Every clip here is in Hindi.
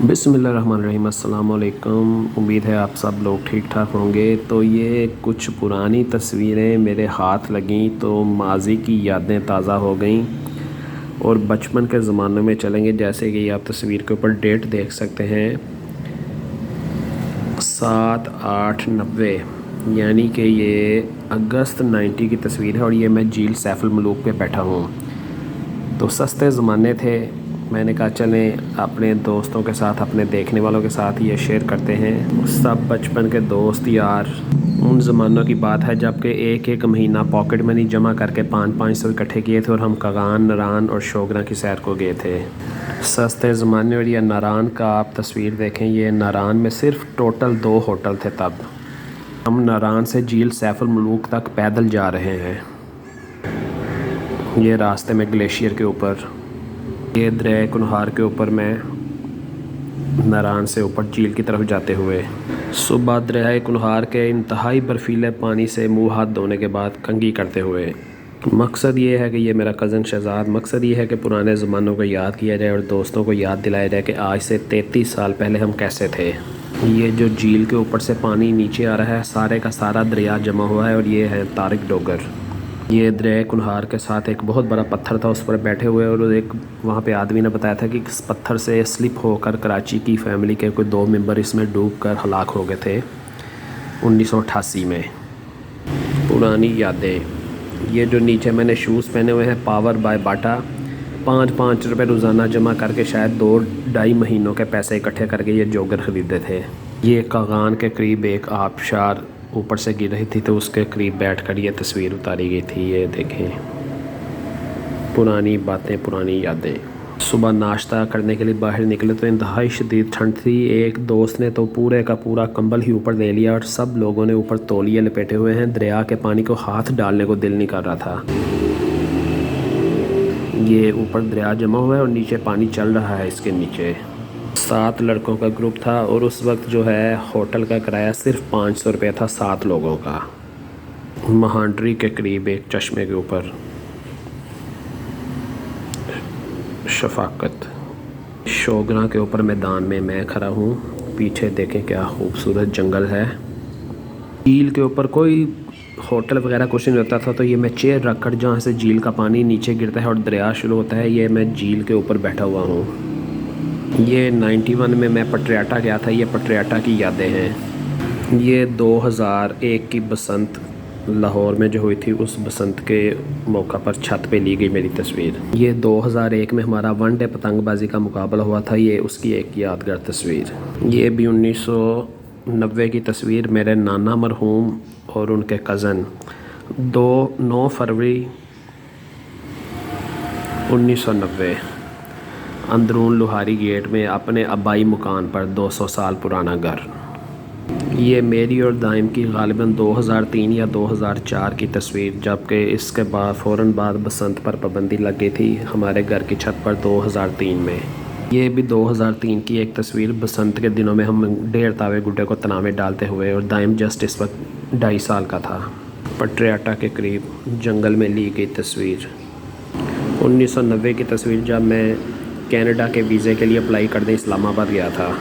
बिस्मिल्लाहिर्रहमानिर्रहीम, अस्सलाम वालेकुम। उम्मीद है आप सब लोग ठीक ठाक होंगे। तो ये कुछ पुरानी तस्वीरें मेरे हाथ लगीं तो माजी की यादें ताज़ा हो गईं और बचपन के ज़माने में चलेंगे। जैसे कि आप तस्वीर के ऊपर डेट देख सकते हैं, 7/8/90, यानी कि ये अगस्त 90 की तस्वीर है और ये मैं झील सैफुल मलूक पे बैठा हूँ। तो सस्ते ज़माने थे, मैंने कहा चलें अपने दोस्तों के साथ, अपने देखने वालों के साथ ये शेयर करते हैं। सब बचपन के दोस्त यार, उन ज़मानों की बात है जबकि एक एक महीना पॉकेट मनी जमा करके 500-500 इकट्ठे किए थे और हम कगान, नारान और शोगरा की सैर को गए थे। सस्ते ज़माने। और ये नारान का आप तस्वीर देखें, ये नारान में सिर्फ टोटल 2 होटल थे तब। हम नारान से झील सैफुल मलूक तक पैदल जा रहे हैं। ये रास्ते में ग्लेशियर के ऊपर, ये दरिया कुनहार के ऊपर मैं नारान से ऊपर झील की तरफ जाते हुए। सुबह दरिया कुनहार के इंतहाई बर्फीले पानी से मुंह हाथ धोने के बाद कंघी करते हुए। मकसद ये है कि ये मेरा कज़न शहजाद, मकसद ये है कि पुराने ज़मानों को याद किया जाए और दोस्तों को याद दिलाया जाए कि आज से 33 साल पहले हम कैसे थे। ये जो झील के ऊपर से पानी नीचे आ रहा है, सारे का सारा दरिया जमा हुआ है और ये है तारिक डोगर। ये दरिया कुनहार के साथ एक बहुत बड़ा पत्थर था, उस पर बैठे हुए, और एक वहाँ पे आदमी ने बताया था कि इस पत्थर से स्लिप होकर कराची की फैमिली के कोई 2 मेंबर इसमें डूबकर हलाक हो गए थे 1988 में। पुरानी यादें। ये जो नीचे मैंने शूज़ पहने हुए हैं, पावर बाय बाटा, 5-5 रुपये रोज़ाना जमा करके शायद 2-2.5 महीनों के पैसे इकट्ठे करके ये जोगर ख़रीदे थे। ये कागान के करीब एक आबशार ऊपर से गिर रही थी तो उसके करीब बैठकर ये तस्वीर उतारी गई थी। ये देखें, पुरानी बातें, पुरानी यादें। सुबह नाश्ता करने के लिए बाहर निकले तो इंतहाई शदीद ठंड थी। एक दोस्त ने तो पूरे का पूरा कंबल ही ऊपर ले लिया और सब लोगों ने ऊपर तौलिए लपेटे हुए हैं। दरिया के पानी को हाथ डालने को दिल नहीं कर रहा था। ये ऊपर दरिया जमा हुआ है और नीचे पानी चल रहा है। इसके नीचे 7 लड़कों का ग्रुप था और उस वक्त जो है होटल का किराया सिर्फ 500 रुपये था 7 लोगों का। महांडरी के करीब एक चश्मे के ऊपर शफाकत। शोगरा के ऊपर मैदान में मैं खड़ा हूँ, पीछे देखें क्या खूबसूरत जंगल है। झील के ऊपर कोई होटल वगैरह कुछ नहीं होता था, तो ये मैं चेयर रखकर, जहाँ से झील का पानी नीचे गिरता है और दरिया शुरू होता है, ये मैं झील के ऊपर बैठा हुआ हूँ। ये 91 में मैं पटरियाटा गया था। ये पटरियाटा की यादें हैं। ये 2001 की बसंत लाहौर में जो हुई थी, उस बसंत के मौका पर छत पे ली गई मेरी तस्वीर। ये 2001 में हमारा वनडे पतंगबाजी का मुकाबला हुआ था, ये उसकी एक यादगार तस्वीर। ये भी 1990 की तस्वीर, मेरे नाना मरहूम और उनके कज़न। 9 फरवरी 1990, अंदरून लोहारी गेट में अपने आबाई मकान पर 200 साल पुराना घर। ये मेरी और दाइम की गालिबन 2003 या 2004 की तस्वीर, जबकि इसके बाद फ़ौरन बाद बसंत पर पाबंदी लग गई थी हमारे घर की छत पर 2003 में। ये भी 2003 की एक तस्वीर, बसंत के दिनों में हम 1.5 तावे गुड्डे को तनावे डालते हुए, और दाइम जस्ट इस वक्त 2.5 साल का था। पटरियाटा के करीब जंगल में ली गई तस्वीर। 1990 की तस्वीर, जब मैं कनाडा के वीज़े के लिए अप्लाई करने इस्लामाबाद गया था।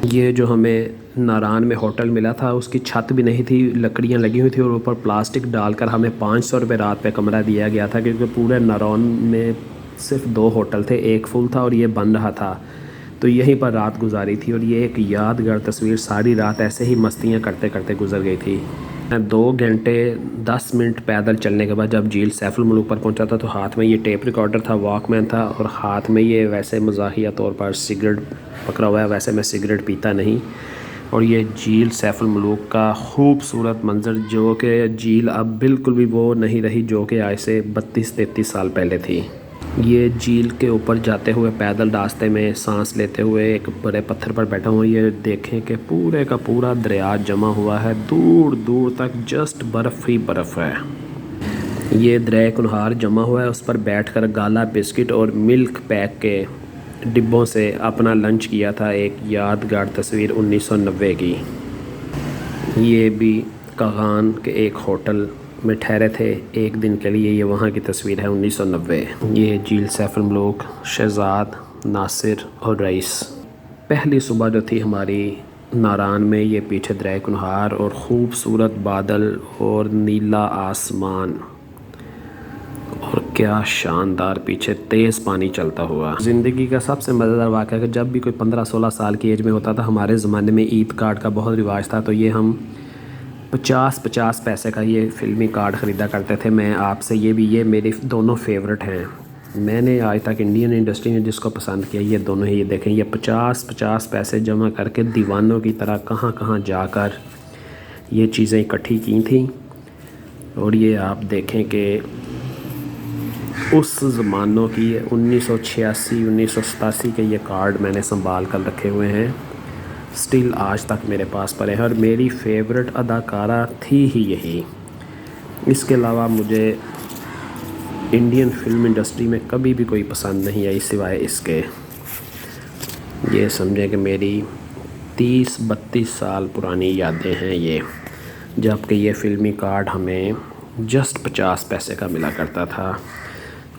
ये जो हमें नारान में होटल मिला था, उसकी छत भी नहीं थी, लकड़ियाँ लगी हुई थी और ऊपर प्लास्टिक डालकर हमें 500 रुपये रात पे कमरा दिया गया था, क्योंकि पूरे नारान में सिर्फ 2 होटल थे, एक फुल था और ये बन रहा था। तो यहीं पर रात गुजारी थी और ये एक यादगार तस्वीर। सारी रात ऐसे ही मस्तियाँ करते करते गुजर गई थी। 2 घंटे 10 मिनट पैदल चलने के बाद जब झील सैफुल मलूक पर पहुंचा था, तो हाथ में ये टेप रिकॉर्डर था, वॉकमैन था, और हाथ में ये वैसे मज़ाहिया तौर पर सिगरेट पकड़ा हुआ है। वैसे मैं सिगरेट पीता नहीं। और ये झील सैफुल मलूक का खूबसूरत मंज़र, जो कि झील अब बिल्कुल भी वो नहीं रही जो कि आज से 32-33 साल पहले थी। ये झील के ऊपर जाते हुए पैदल रास्ते में सांस लेते हुए एक बड़े पत्थर पर बैठा हूँ। ये देखें कि पूरे का पूरा दरिया जमा हुआ है, दूर दूर तक जस्ट बर्फ़ ही बर्फ़ है। ये दरिया कुनहार जमा हुआ है, उस पर बैठकर गाला, बिस्किट और मिल्क पैक के डिब्बों से अपना लंच किया था। एक यादगार तस्वीर 1990 की। ये भी कागान के एक होटल में ठहरे थे एक दिन के लिए, ये वहाँ की तस्वीर है 1990। ये झील सैफुल मलूक, शहजाद, नासिर और रईस। पहली सुबह जो थी हमारी नारान में, ये पीछे दरिया कुनहार और ख़ूबसूरत बादल और नीला आसमान और क्या शानदार पीछे तेज़ पानी चलता हुआ। ज़िंदगी का सबसे मज़ेदार वाक़या है कि जब भी कोई 15-16 साल की एज में होता था, हमारे ज़माने में ईद कार्ड का बहुत रिवाज था, तो ये हम 50-50 पैसे का ये फ़िल्मी कार्ड ख़रीदा करते थे। मैं आपसे ये मेरे दोनों फेवरेट हैं। मैंने आज तक इंडियन इंडस्ट्री में जिसको पसंद किया ये दोनों ही, ये देखें, ये 50-50 पैसे जमा करके दीवानों की तरह कहाँ कहाँ जाकर ये चीज़ें इकट्ठी की थी। और ये आप देखें कि उस ज़मानों की 1986-1987 के ये कार्ड मैंने संभाल कर रखे हुए हैं, स्टिल आज तक मेरे पास पड़े हैं। और मेरी फेवरेट अदाकारा थी ही यही। इसके अलावा मुझे इंडियन फिल्म इंडस्ट्री में कभी भी कोई पसंद नहीं आई सिवाय इसके। ये समझें कि मेरी 30-32 साल पुरानी यादें हैं ये, जबकि ये फ़िल्मी कार्ड हमें जस्ट 50 पैसे का मिला करता था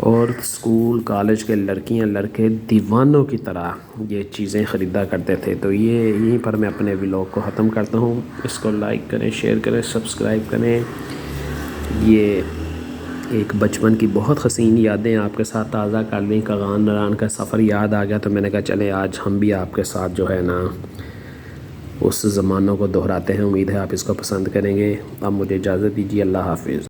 और स्कूल कॉलेज के लड़कियां लड़के दीवानों की तरह ये चीज़ें ख़रीदा करते थे। तो ये यहीं पर मैं अपने व्लॉग को ख़त्म करता हूँ। इसको लाइक करें, शेयर करें, सब्सक्राइब करें। ये एक बचपन की बहुत हसीन यादें आपके साथ ताज़ा कर ली। कगान नारान का सफ़र याद आ गया तो मैंने कहा चले आज हम भी आपके साथ जो है ना उस ज़मानों को दोहराते हैं। उम्मीद है आप इसको पसंद करेंगे। अब मुझे इजाज़त दीजिए। अल्लाह हाफिज़।